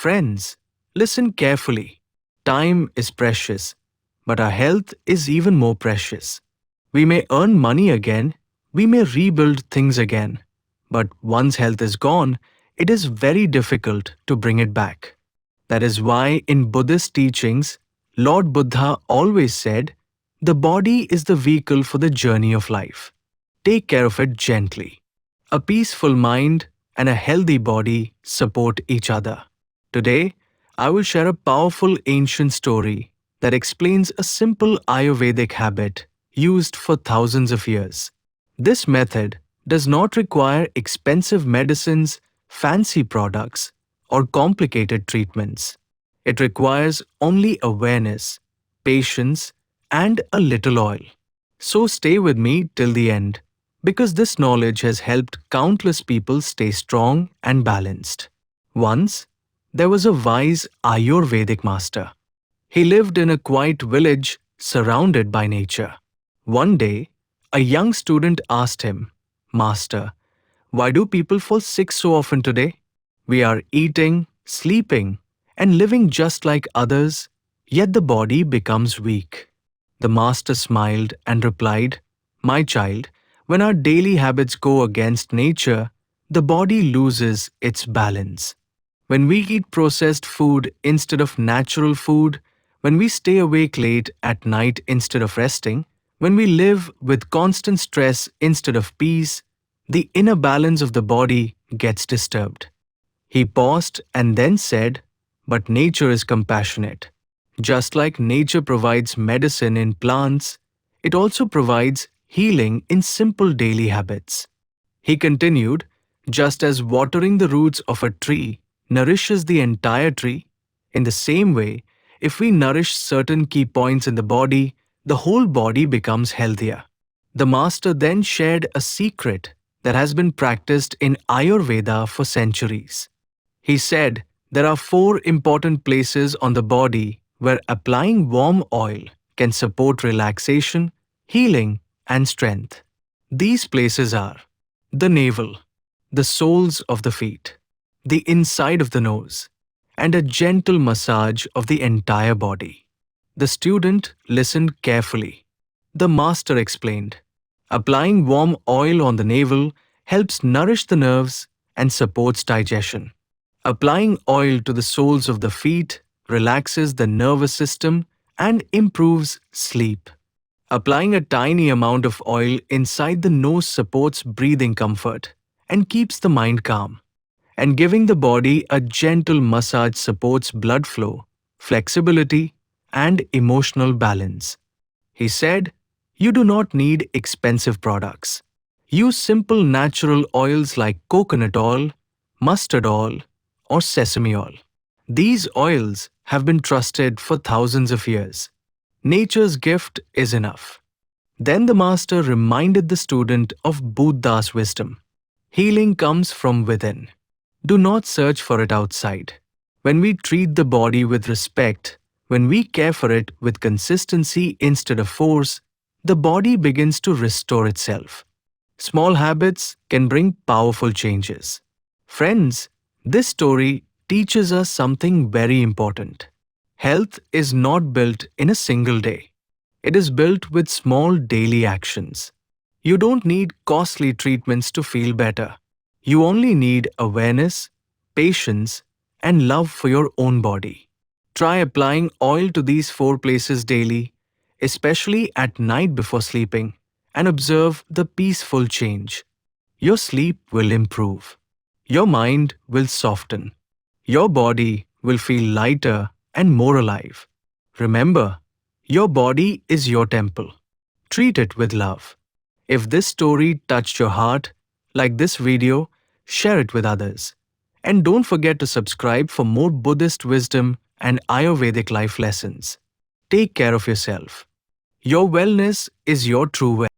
Friends, listen carefully. Time is precious, but our health is even more precious. We may earn money again, we may rebuild things again, but once health is gone, it is very difficult to bring it back. That is why in Buddhist teachings, Lord Buddha always said, the body is the vehicle for the journey of life. Take care of it gently. A peaceful mind and a healthy body support each other. Today, I will share a powerful ancient story that explains a simple Ayurvedic habit used for thousands of years. This method does not require expensive medicines, fancy products, or complicated treatments. It requires only awareness, patience, and a little oil. So stay with me till the end, because this knowledge has helped countless people stay strong and balanced. Once, there was a wise Ayurvedic master. He lived in a quiet village surrounded by nature. One day, a young student asked him, Master, why do people fall sick so often today? We are eating, sleeping, and living just like others, yet the body becomes weak. The master smiled and replied, My child, when our daily habits go against nature, the body loses its balance. When we eat processed food instead of natural food, when we stay awake late at night instead of resting, when we live with constant stress instead of peace, the inner balance of the body gets disturbed. He paused and then said, But nature is compassionate. Just like nature provides medicine in plants, it also provides healing in simple daily habits. He continued, just as watering the roots of a tree nourishes the entire tree, in the same way, if we nourish certain key points in the body, the whole body becomes healthier. The master then shared a secret that has been practiced in Ayurveda for centuries. He said there are 4 important places on the body where applying warm oil can support relaxation, healing, and strength. These places are the navel, the soles of the feet, the inside of the nose, and a gentle massage of the entire body. The student listened carefully. The master explained, applying warm oil on the navel helps nourish the nerves and supports digestion. Applying oil to the soles of the feet relaxes the nervous system and improves sleep. Applying a tiny amount of oil inside the nose supports breathing comfort and keeps the mind calm. And giving the body a gentle massage supports blood flow, flexibility, and emotional balance. He said, you do not need expensive products. Use simple natural oils like coconut oil, mustard oil, or sesame oil. These oils have been trusted for thousands of years. Nature's gift is enough. Then the master reminded the student of Buddha's wisdom. Healing comes from within. Do not search for it outside. When we treat the body with respect, when we care for it with consistency instead of force, the body begins to restore itself. Small habits can bring powerful changes. Friends, this story teaches us something very important. Health is not built in a single day. It is built with small daily actions. You don't need costly treatments to feel better. You only need awareness, patience, and love for your own body. Try applying oil to these 4 places daily, especially at night before sleeping, and observe the peaceful change. Your sleep will improve. Your mind will soften. Your body will feel lighter and more alive. Remember, your body is your temple. Treat it with love. If this story touched your heart, like this video, share it with others. And don't forget to subscribe for more Buddhist wisdom and Ayurvedic life lessons. Take care of yourself. Your wellness is your true wealth.